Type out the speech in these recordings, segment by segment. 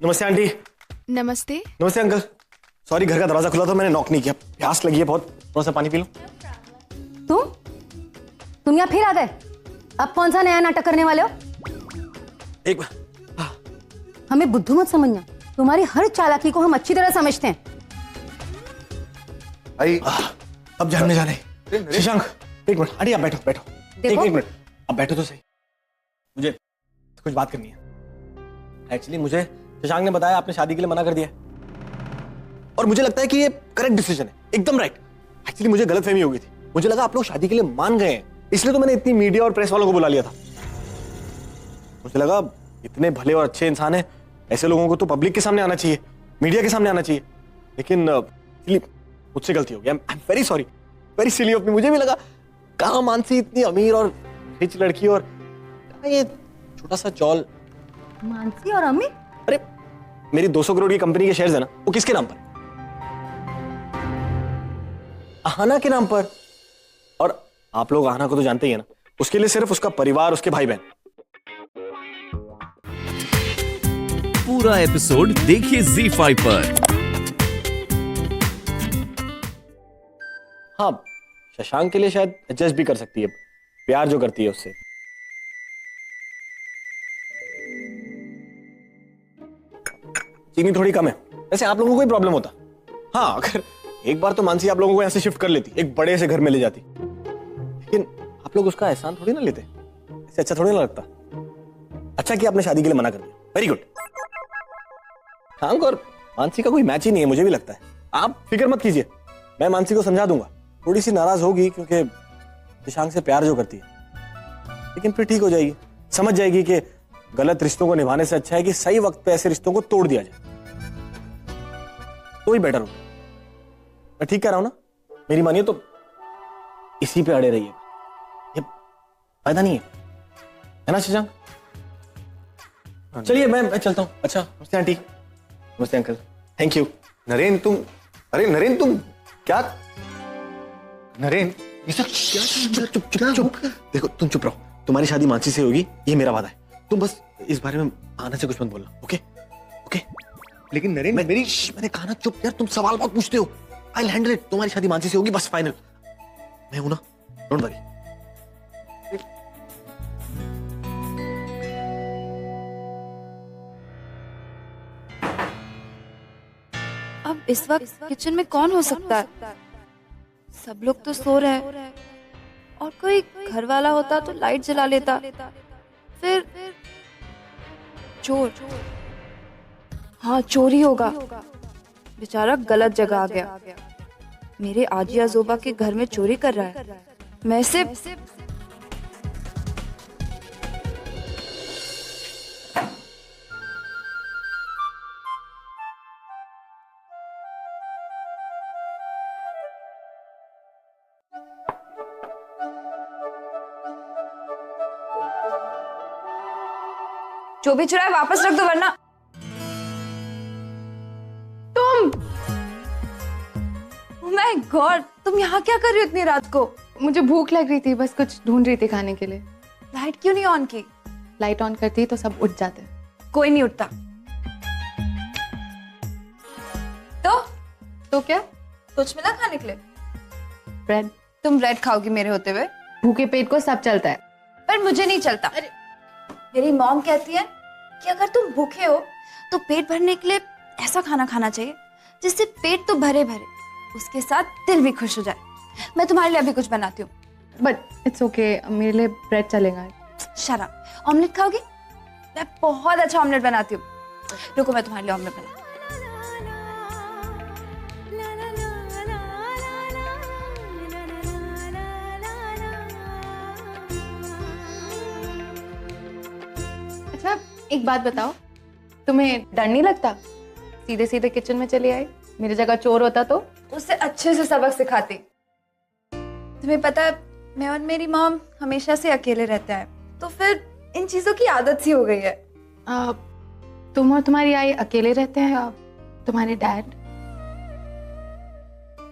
नमस्ते आंटी। नमस्ते। नमस्ते अंकल। सॉरी, घर का दरवाजा खुला था, मैंने नॉक नहीं किया। प्यास लगी है बहुत, थोड़ा सा पानी पी लो। तुम यहाँ फिर आ गए? अब कौन सा नया नाटक करने वाले हो? एक हमें बुद्धू मत समझना, तुम्हारी हर चालाकी को हम अच्छी तरह समझते हैं। अब जानने जाने। शशांक, एक मिनट। आंटी आप बैठो बैठो। देखो। एक मिनट, अब बैठो तो सही। मुझे कुछ बात करनी है। एक्चुअली मुझे शशांक ने बताया आपने शादी के लिए मना कर दिया, और मुझे लगता है कि ये करेक्ट डिसीजन है, एकदम राइट। एक्चुअली मुझे गलतफहमी हो गई थी, मुझे लगा आप लोग शादी के लिए मान गए हैं, इसलिए तो मैंने इतनी मीडिया और प्रेस वालों को बुला लिया था। मुझे लगा इतने भले और अच्छे इंसान हैं, ऐसे लोगों को तो पब्लिक के सामने आना चाहिए, मीडिया के सामने आना चाहिए। लेकिन मुझसे गलती हो गई। I am very sorry, very silly of me. मुझे भी लगा कहाँ मानसी इतनी अमीर और रिच लड़की, और ये छोटा सा चौल। मानसी और अम्मी? अरे मेरी 200 करोड़ की कंपनी के शेयर्स है ना, वो किसके नाम पर? आहाना के नाम पर। और आप लोग आहाना को तो जानते ही है ना, उसके लिए सिर्फ उसका परिवार, उसके भाई बहन। पूरा एपिसोड देखिए ZEE5 पर। हाँ, शशांक के लिए शायद एडजस्ट भी कर सकती है, प्यार जो करती है उससे। चीनी थोड़ी कम है। वैसे आप लोगों को कोई प्रॉब्लम होता? हाँ, अगर एक बार तो मानसी आप लोगों को ऐसे शिफ्ट कर लेती, एक बड़े से घर में ले जाती, लेकिन आप लोग उसका एहसान थोड़ी ना लेते। इससे अच्छा थोड़ी ना लगता। अच्छा कि आपने शादी के लिए मना कर दिया, वेरी गुड। शशांक और मानसी का कोई मैच ही नहीं है, मुझे भी लगता है। आप फिक्र मत कीजिए, मैं मानसी को समझा दूंगा। थोड़ी सी नाराज होगी क्योंकि शशांक से प्यार जो करती है, लेकिन फिर ठीक हो जाएगी, समझ जाएगी कि गलत रिश्तों को निभाने से अच्छा है कि सही वक्त पे ऐसे रिश्तों को तोड़ दिया जाए, तो ही बेटर होगा। मैं ठीक कह रहा हूं ना? मेरी मानिए तो इसी पे अड़े रहिए, ये फायदा नहीं है ना शशांक? चलिए मैं चलता हूं। अच्छा, नमस्ते आंटी। नमस्ते अंकल। Thank you. नरेन तुम, अरे नरेन तुम क्या? नरेन ये सब क्या? चुप। देखो तुम चुप रहो, तुम्हारी शादी मानसी से होगी, ये मेरा वादा है। तुम बस इस बारे में आना से कुछ मत बोलना, ओके? ओके। लेकिन नरेन मैंने कहा ना चुप यार, तुम सवाल बहुत पूछते हो। I will handle it. तुम्हारी शादी मानसी से होगी, बस फाइनल। मैं हूं ना, डोंट वरी। अब इस वक्त किचन में कौन हो सकता है? सब लोग तो सो रहे हैं, और कोई घर वाला होता तो लाइट जला लेता। फिर चोर। हाँ, चोरी होगा। बेचारा गलत जगह आ गया। मेरे आजी आजोबा के घर में चोरी कर रहा है। मैं सिर्फ जो भी चुराए वापस रख दो, वरना तुम। ओह माय गॉड, तुम यहाँ क्या कर रही हो इतनी रात को? मुझे भूख लग रही थी, बस कुछ ढूंढ रही थी खाने के लिए। लाइट क्यों नहीं ऑन की? लाइट ऑन करती तो सब उठ जाते। कोई नहीं उठता। तो क्या? कुछ मिला खाने के लिए? ब्रेड। तुम ब्रेड खाओगी मेरे होते हुए? भूखे पेट को सब चलता है, पर मुझे नहीं चलता। मेरी मॉम कहती है कि अगर तुम भूखे हो तो पेट भरने के लिए ऐसा खाना खाना चाहिए जिससे पेट तो भरे भरे, उसके साथ दिल भी खुश हो जाए। मैं तुम्हारे लिए अभी कुछ बनाती हूँ। बट इट्स ओके, मेरे लिए ब्रेड चलेगा। शराब। ऑमलेट खाओगी? मैं बहुत अच्छा ऑमलेट बनाती हूँ। रुको, मैं तुम्हारे लिए ऑमलेट बनाती हूँ। अच्छा एक बात बताओ, तुम्हें डर नहीं लगता? सीधे सीधे किचन में चली आई, मेरी जगह चोर होता तो? उससे अच्छे से सबक सिखाती। तुम्हें पता है, मैं और मेरी मॉम हमेशा से अकेले रहते हैं, तो फिर इन चीजों की आदत सी हो गई है। तुम और तुम्हारी आई अकेले रहते हैं? तुम्हारे डैड?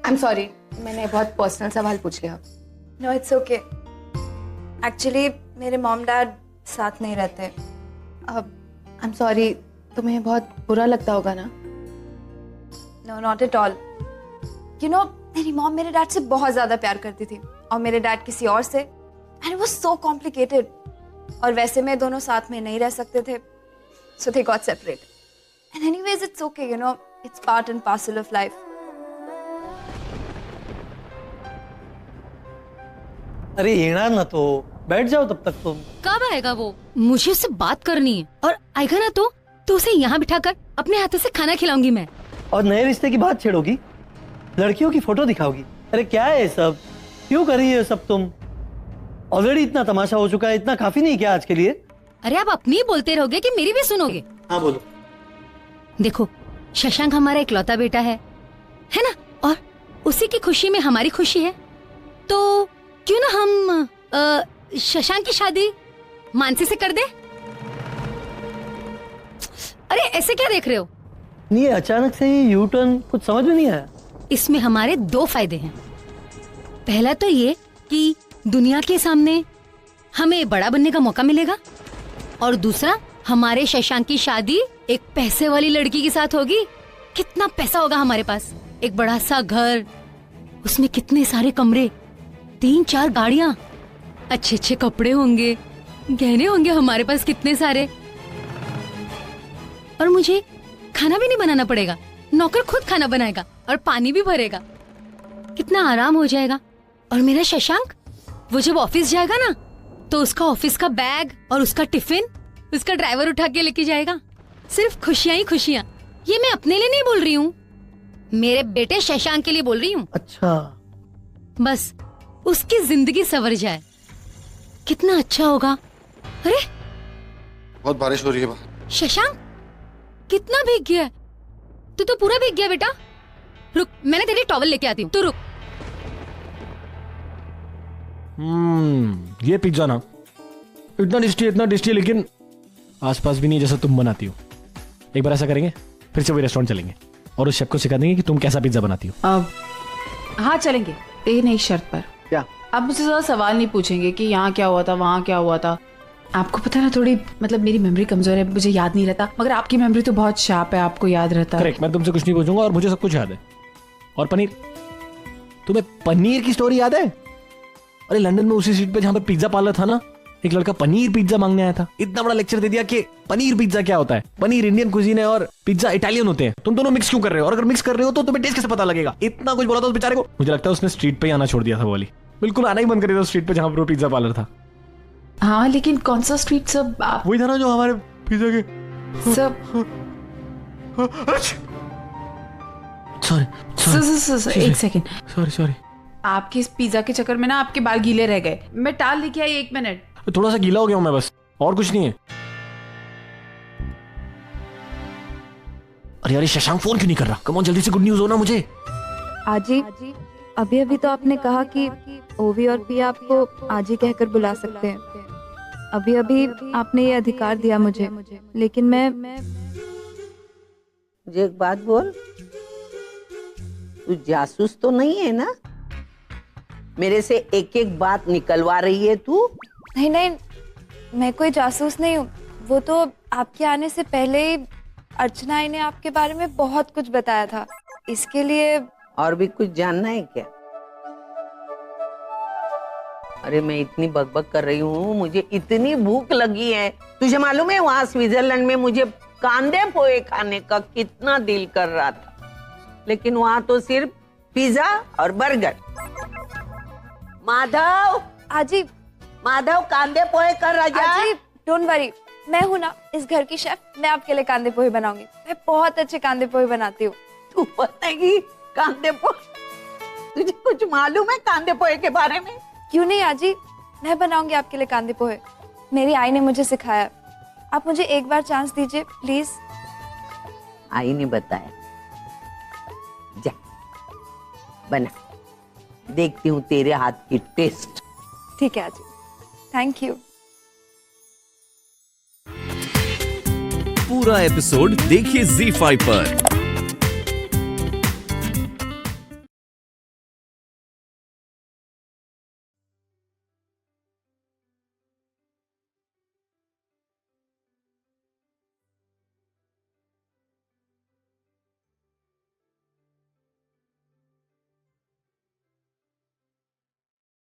आई एम सॉरी, मैंने बहुत पर्सनल सवाल पूछ लिया। No it's okay. एक्चुअली मेरे मॉम डैड साथ नहीं रहते। आई एम सॉरी, तुम्हें बहुत बुरा लगता होगा ना? No not at all. You know, मेरी मॉम मेरे डैड से बहुत ज्यादा प्यार करती थी और मेरे डैड किसी और से, and it was so complicated. और वैसे में दोनों साथ में नहीं रह सकते थे, so they got separate. And anyways it's okay, you know, it's part and parcel of life. अरे येणार ना तो, बैठ जाओ तब तक तुम। कब आएगा वो? मुझे उससे बात करनी है, और आएगा ना तो उसे यहाँ बिठाकर अपने हाथों से खाना खिलाऊंगी मैं। और नए रिश्ते की बात छेड़ोगी, लड़कियों की फोटो दिखाओगी। अरे क्या है ये सब, क्यों कर रही है ये सब तुम? ऑलरेडी इतना तमाशा हो चुका है, इतना काफी नहीं क्या आज के लिए? अरे आप अपनी ही बोलते रहोगे कि मेरी भी सुनोगे? हाँ बोलो। देखो, शशांक हमारा इकलौता बेटा है ना, और उसी की खुशी में हमारी खुशी है, तो क्यों ना हम शशांक की शादी मानसी से कर दे? अरे ऐसे क्या देख रहे हो? नहीं, अचानक से ये यू टर्न कुछ समझ में नहीं आया। इसमें हमारे 2 फायदे हैं। पहला तो ये कि दुनिया के सामने हमें बड़ा बनने का मौका मिलेगा, और दूसरा, हमारे शशांक की शादी एक पैसे वाली लड़की के साथ होगी। कितना पैसा होगा हमारे पास, एक बड़ा सा घर, उसमें कितने सारे कमरे, 3-4 गाड़ियां, अच्छे अच्छे कपड़े होंगे, गहने होंगे हमारे पास कितने सारे, और मुझे खाना भी नहीं बनाना पड़ेगा, नौकर खुद खाना बनाएगा और पानी भी भरेगा। कितना आराम हो जाएगा। और मेरा शशांक, वो जब ऑफिस जाएगा ना, तो उसका ऑफिस का बैग और उसका टिफिन उसका ड्राइवर उठा के लेके जाएगा। सिर्फ खुशियां ही खुशियां। ये मैं अपने लिए नहीं बोल रही हूँ, मेरे बेटे शशांक के लिए बोल रही हूँ। अच्छा, बस उसकी जिंदगी संवर जाए, कितना अच्छा होगा। अरे बहुत बारिश हो रही है बाहर। शशांक, कितना भीग गया है? तू तो पूरा भीग गया बेटा। रुक, मैंने तेरी टॉवल लेके आती हूँ, तू रुक। ये पिज्जा ना इतना टेस्टी है, लेकिन आसपास भी नहीं जैसा तुम बनाती हो। एक बार ऐसा करेंगे, फिर से वही रेस्टोरेंट चलेंगे और उस शेफ को सिखा देंगे कि तुम कैसा पिज्जा बनाती हो। हाँ चलेंगे, ये नहीं शर्त पर। क्या? आप मुझसे ज्यादा सवाल नहीं पूछेंगे कि यहाँ क्या हुआ था, वहाँ क्या हुआ था। आपको पता है ना, थोड़ी मतलब मेरी मेमोरी कमजोर है, मुझे याद नहीं रहता, मगर आपकी मेमोरी तो बहुत शार्प है, आपको याद रहता है। करेक्ट, मैं तुमसे कुछ नहीं पूछूंगा और मुझे सब कुछ याद है। और पनीर, तुम्हें पनीर की स्टोरी याद है? अरे लंदन में उसी स्ट्रीट पे जहां पर पिज्जा पार्लर था ना, एक लड़का पनीर पिज्जा मांगने आया था। इतना बड़ा लेक्चर दे दिया कि पनीर पिज्जा क्या होता है, पनीर इंडियन कुजीन है और पिज्जा इटालियन होते हैं, तुम दोनों मिक्स क्यों कर रहे हो, और अगर मिक्स कर रहे हो तो तुम्हें टेस्ट कैसे पता लगेगा। इतना कुछ बोला था उस बेचारे को। मुझे लगता है उसने स्ट्रीट पे आना छोड़ दिया था वो वाली, बिल्कुल आना ही बंद कर दिया था स्ट्रीट पे जहां पर वो पिज्जा पार्लर था। हाँ लेकिन कौन सा स्ट्रीट सब? वही था ना जो हमारे पिज्जा के सब सॉरी एक सेकेंड, सॉरी आपके इस पिज्जा के चक्कर में ना आपके बाल गीले रह गए। मैं टाल लेके आई, 1 मिनट। थोड़ा सा गीला हो गया हूं मैं, बस और कुछ नहीं है। अरे यार शशांक फोन क्यों नहीं कर रहा? कम ऑन, जल्दी से गुड न्यूज हो ना मुझे। आजी, अभी तो आपने कहा कि ओवी और पिया आपको आजी कहकर बुला सकते हैं। अभी आपने ये अधिकार दिया मुझे, लेकिन मैं मुझे एक बात बोल, तू जासूस तो नहीं है ना? मेरे से एक एक बात निकलवा रही है तू? नहीं, मैं कोई जासूस नहीं हूँ। वो तो आपके आने से पहले ही अर्चना आई ने आपके बारे में बहुत कुछ बताया था, इसके लिए। और भी कुछ जानना है क्या? अरे मैं इतनी बकबक कर रही हूँ, मुझे इतनी भूख लगी है। तुझे मालूम है वहां स्विट्जरलैंड में मुझे कांदे पोहे खाने का कितना दिल कर रहा था, लेकिन वहां तो सिर्फ पिज्जा और बर्गर। माधव, आजी, माधव कांदे पोहे कर राजा। आजी डोंट वरी, मैं हूँ ना इस घर की शेफ, मैं आपके लिए कांदे पोहे बनाऊंगी। मैं बहुत अच्छे कांदे पोहे बनाती हूँ। तू बताएगी कांदे पोहे? तुझे कुछ मालूम है कांदे पोहे के बारे में? क्यों नहीं आजी, मैं बनाऊंगी आपके लिए कांदे पोहे। मेरी आई ने मुझे सिखाया। आप मुझे एक बार चांस दीजिए प्लीज। आई ने बताया? जा बना, देखती हूँ तेरे हाथ की टेस्ट। ठीक है आजी, थैंक यू। पूरा एपिसोड देखिए ZEE5 पर।